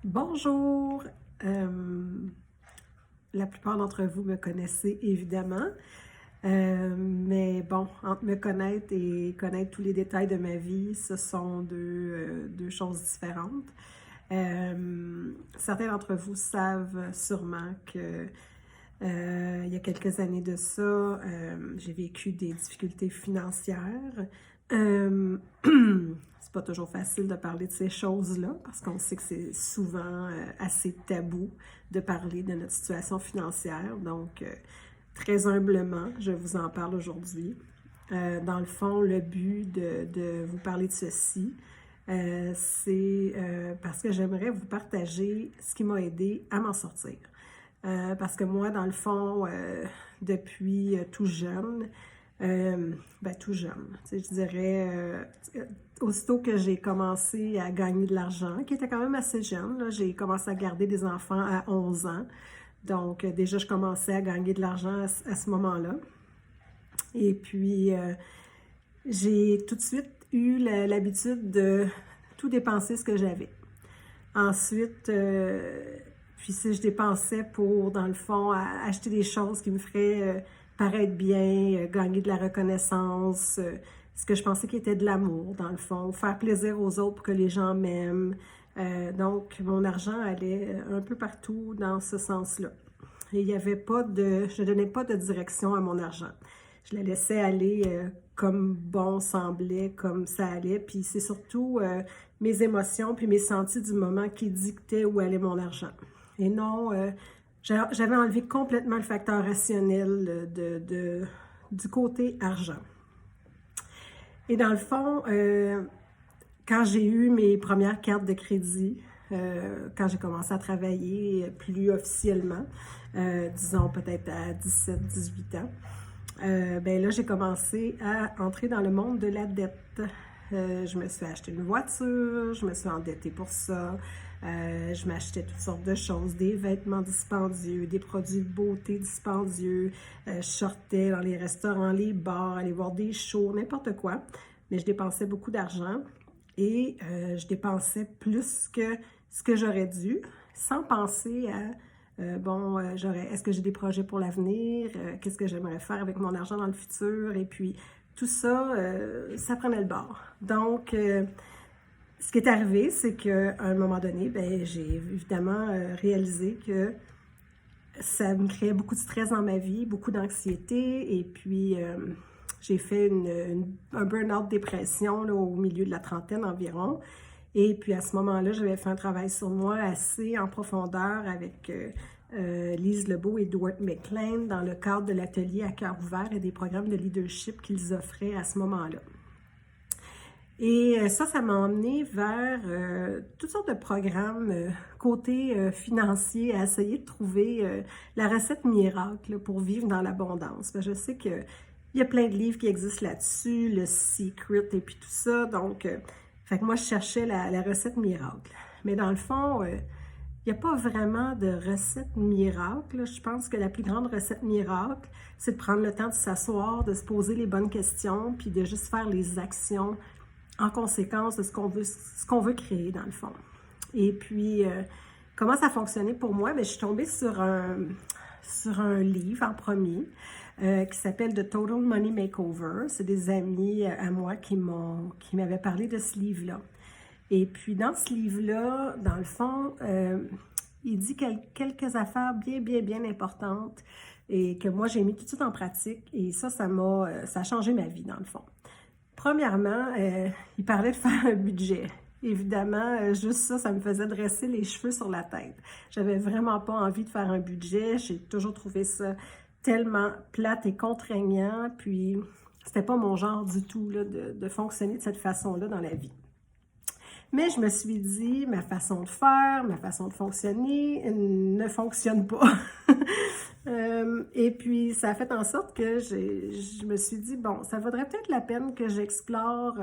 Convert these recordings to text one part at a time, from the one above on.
Bonjour! La plupart d'entre vous me connaissez évidemment, mais bon, entre me connaître et connaître tous les détails de ma vie, ce sont deux choses différentes. Certains d'entre vous savent sûrement que il y a quelques années de ça, j'ai vécu des difficultés financières. C'est pas toujours facile de parler de ces choses-là parce qu'on sait que c'est souvent assez tabou de parler de notre situation financière. Donc, très humblement, je vous en parle aujourd'hui. Dans le fond, le but de vous parler de ceci, c'est parce que j'aimerais vous partager ce qui m'a aidé à m'en sortir. Parce que moi, dans le fond, depuis tout jeune, tout jeune, tu sais, je dirais, aussitôt que j'ai commencé à gagner de l'argent, qui était quand même assez jeune, là, j'ai commencé à garder des enfants à 11 ans. Donc, déjà, je commençais à gagner de l'argent à ce moment-là. Et puis, j'ai tout de suite eu l'habitude de tout dépenser ce que j'avais. Ensuite, puis si je dépensais pour, dans le fond, acheter des choses qui me feraient paraître bien, gagner de la reconnaissance, ce que je pensais qui était de l'amour, dans le fond, faire plaisir aux autres pour que les gens m'aiment. Donc, mon argent allait un peu partout dans ce sens-là. Et il y avait pas de, je ne donnais pas de direction à mon argent. Je la laissais aller comme bon semblait, comme ça allait. Puis c'est surtout mes émotions puis mes sentis du moment qui dictaient où allait mon argent. Et non, j'avais enlevé complètement le facteur rationnel du côté argent. Et dans le fond, quand j'ai eu mes premières cartes de crédit, quand j'ai commencé à travailler plus officiellement, disons peut-être à 17-18 ans, ben là, j'ai commencé à entrer dans le monde de la dette. Je me suis acheté une voiture, je me suis endettée pour ça, je m'achetais toutes sortes de choses, des vêtements dispendieux, des produits de beauté dispendieux, je sortais dans les restaurants, les bars, aller voir des shows, n'importe quoi, mais je dépensais beaucoup d'argent et je dépensais plus que ce que j'aurais dû, sans penser à est-ce que j'ai des projets pour l'avenir? Qu'est-ce que j'aimerais faire avec mon argent dans le futur? Et puis, tout ça, ça prenait le bord. Donc, ce qui est arrivé, c'est qu'à un moment donné, ben, j'ai évidemment réalisé que ça me créait beaucoup de stress dans ma vie, beaucoup d'anxiété. Et puis, j'ai fait un burn-out dépression là, au milieu de la trentaine environ. Et puis à ce moment-là, j'avais fait un travail sur moi assez en profondeur avec Lise Lebeau et Dwight McLean dans le cadre de l'atelier à cœur ouvert et des programmes de leadership qu'ils offraient à ce moment-là. Et ça m'a emmené vers toutes sortes de programmes côté financier à essayer de trouver la recette miracle là, pour vivre dans l'abondance. Je sais qu'il y a plein de livres qui existent là-dessus, le Secret et puis tout ça, donc... Fait que moi, je cherchais la recette miracle. Mais dans le fond, il n'y a pas vraiment de recette miracle. Je pense que la plus grande recette miracle, c'est de prendre le temps de s'asseoir, de se poser les bonnes questions, puis de juste faire les actions en conséquence de ce qu'on veut créer, dans le fond. Et puis, comment ça a fonctionné pour moi? Bien, je suis tombée sur un livre en premier qui s'appelle The Total Money Makeover. C'est des amis à moi qui m'avaient parlé de ce livre-là. Et puis, dans ce livre-là, dans le fond, il dit quelques affaires bien importantes et que moi, j'ai mis tout de suite en pratique. Et ça a changé ma vie, dans le fond. Premièrement, il parlait de faire un budget. Évidemment, juste ça me faisait dresser les cheveux sur la tête. J'avais vraiment pas envie de faire un budget. J'ai toujours trouvé ça tellement plate et contraignant. Puis, c'était pas mon genre du tout là, de fonctionner de cette façon-là dans la vie. Mais je me suis dit, ma façon de faire, ma façon de fonctionner ne fonctionne pas. Et puis, ça a fait en sorte que je me suis dit, bon, ça vaudrait peut-être la peine que j'explore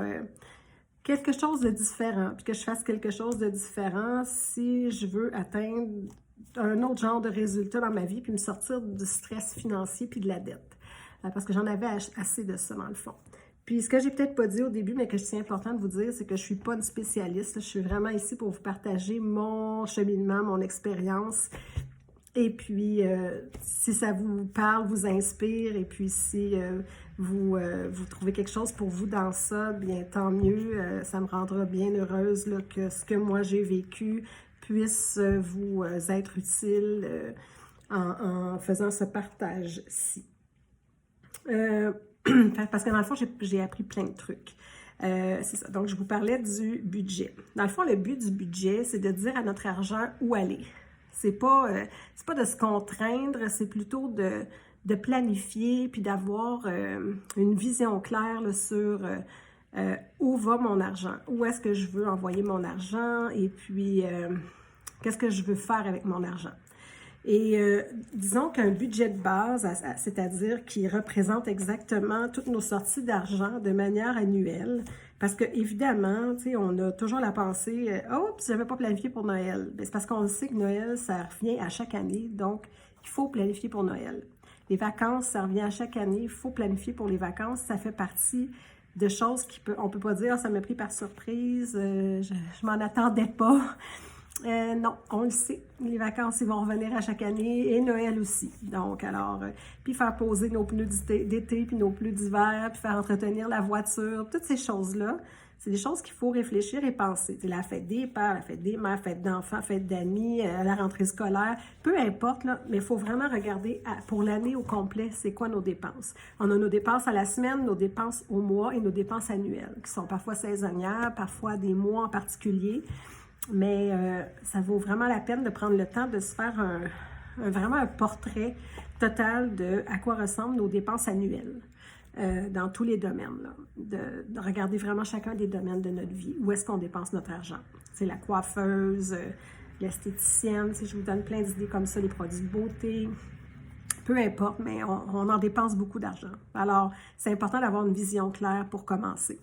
quelque chose de différent, puis que je fasse quelque chose de différent si je veux atteindre un autre genre de résultat dans ma vie, puis me sortir du stress financier puis de la dette. Parce que j'en avais assez de ça, dans le fond. Puis, ce que j'ai peut-être pas dit au début, mais que je tiens important de vous dire, c'est que je suis pas une spécialiste. Je suis vraiment ici pour vous partager mon cheminement, mon expérience. Et puis, si ça vous parle, vous inspire, et puis si vous trouvez quelque chose pour vous dans ça, bien tant mieux. Ça me rendra bien heureuse là, que ce que moi j'ai vécu puisse vous être utile en faisant ce partage-ci. Parce que dans le fond, j'ai appris plein de trucs. C'est ça. Donc, je vous parlais du budget. Dans le fond, le but du budget, c'est de dire à notre argent où aller. C'est pas de se contraindre, c'est plutôt de planifier puis d'avoir une vision claire là, sur où va mon argent, où est-ce que je veux envoyer mon argent et puis qu'est-ce que je veux faire avec mon argent. Et disons qu'un budget de base, c'est-à-dire qui représente exactement toutes nos sorties d'argent de manière annuelle, parce que évidemment, tu sais, on a toujours la pensée « Oh, je n'avais pas planifié pour Noël ». C'est parce qu'on sait que Noël, ça revient à chaque année, donc il faut planifier pour Noël. Les vacances, ça revient à chaque année, il faut planifier pour les vacances, ça fait partie de choses on ne peut pas dire « Ça m'a pris par surprise, je m'en attendais pas ». Non, on le sait, les vacances, ils vont revenir à chaque année et Noël aussi. Donc, alors, puis faire poser nos pneus d'été, puis nos pneus d'hiver, puis faire entretenir la voiture, toutes ces choses-là, c'est des choses qu'il faut réfléchir et penser. C'est la fête des pères, la fête des mères, fête d'enfants, fête d'amis, la rentrée scolaire, peu importe, là, mais il faut vraiment regarder pour l'année au complet, c'est quoi nos dépenses. On a nos dépenses à la semaine, nos dépenses au mois et nos dépenses annuelles, qui sont parfois saisonnières, parfois des mois en particulier. Mais ça vaut vraiment la peine de prendre le temps de se faire vraiment un portrait total de à quoi ressemblent nos dépenses annuelles dans tous les domaines. Là. De regarder vraiment chacun des domaines de notre vie. Où est-ce qu'on dépense notre argent? C'est la coiffeuse, l'esthéticienne, je vous donne plein d'idées comme ça, les produits de beauté. Peu importe, mais on en dépense beaucoup d'argent. Alors, c'est important d'avoir une vision claire pour commencer.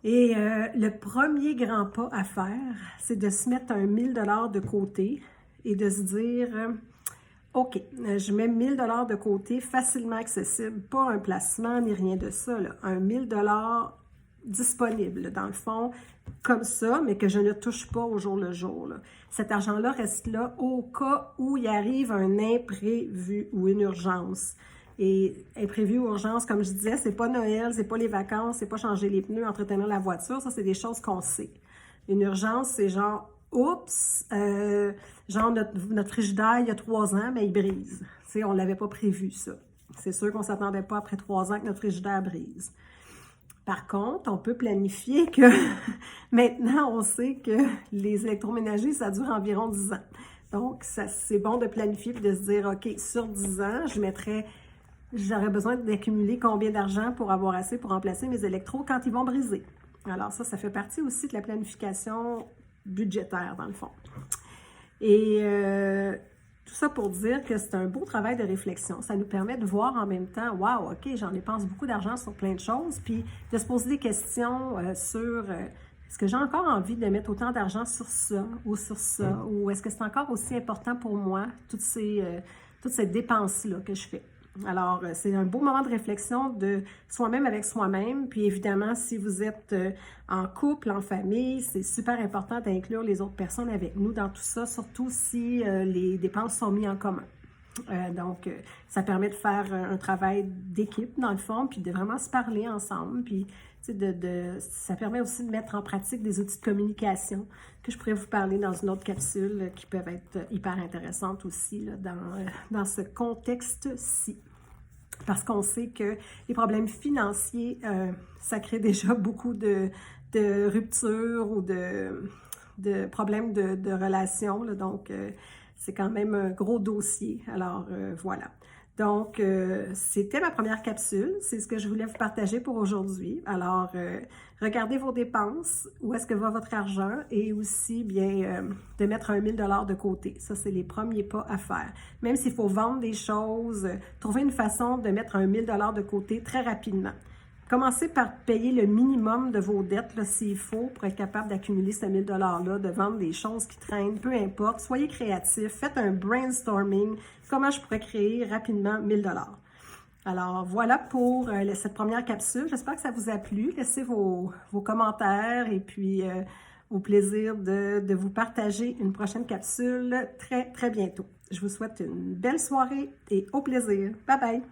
Et le premier grand pas à faire, c'est de se mettre un 1000 $ de côté et de se dire OK, je mets 1000 $ de côté, facilement accessible, pas un placement ni rien de ça, là, un 1000 $ disponible, dans le fond, comme ça, mais que je ne touche pas au jour le jour. Là. Cet argent-là reste là au cas où il arrive un imprévu ou une urgence. Et imprévu ou urgence, comme je disais, c'est pas Noël, c'est pas les vacances, c'est pas changer les pneus, entretenir la voiture, ça c'est des choses qu'on sait. Une urgence, c'est genre, oups, genre notre frigidaire, il y a 3 ans, mais il brise. Tu sais, on l'avait pas prévu ça. C'est sûr qu'on s'attendait pas après 3 ans que notre frigidaire brise. Par contre, on peut planifier que maintenant, on sait que les électroménagers, ça dure environ 10 ans. Donc, c'est bon de planifier et de se dire, OK, sur 10 ans, j'aurais besoin d'accumuler combien d'argent pour avoir assez pour remplacer mes électros quand ils vont briser. Alors ça fait partie aussi de la planification budgétaire, dans le fond. Et tout ça pour dire que c'est un beau travail de réflexion. Ça nous permet de voir en même temps, wow, OK, j'en dépense beaucoup d'argent sur plein de choses, puis de se poser des questions sur est-ce que j'ai encore envie de mettre autant d'argent sur ça, ou est-ce que c'est encore aussi important pour moi, toutes ces dépenses-là que je fais. Alors, c'est un beau moment de réflexion de soi-même avec soi-même. Puis évidemment, si vous êtes en couple, en famille, c'est super important d'inclure les autres personnes avec nous dans tout ça, surtout si les dépenses sont mises en commun. Donc, ça permet de faire un travail d'équipe, dans le fond, puis de vraiment se parler ensemble. Puis, ça permet aussi de mettre en pratique des outils de communication que je pourrais vous parler dans une autre capsule qui peuvent être hyper intéressantes aussi là, dans ce contexte-ci. Parce qu'on sait que les problèmes financiers, ça crée déjà beaucoup de ruptures ou de problèmes de relations. Là, donc, c'est quand même un gros dossier. Alors, voilà. Donc, c'était ma première capsule. C'est ce que je voulais vous partager pour aujourd'hui. Alors, regardez vos dépenses, où est-ce que va votre argent et aussi, bien, de mettre un 1000 $ de côté. Ça, c'est les premiers pas à faire. Même s'il faut vendre des choses, trouver une façon de mettre un 1000 $ de côté très rapidement. Commencez par payer le minimum de vos dettes, là, s'il faut, pour être capable d'accumuler ce 1000 $-là, de vendre des choses qui traînent, peu importe. Soyez créatifs, faites un brainstorming. Comment je pourrais créer rapidement 1000 $? Alors, voilà pour cette première capsule. J'espère que ça vous a plu. Laissez vos commentaires et puis au plaisir de vous partager une prochaine capsule très, très bientôt. Je vous souhaite une belle soirée et au plaisir. Bye bye!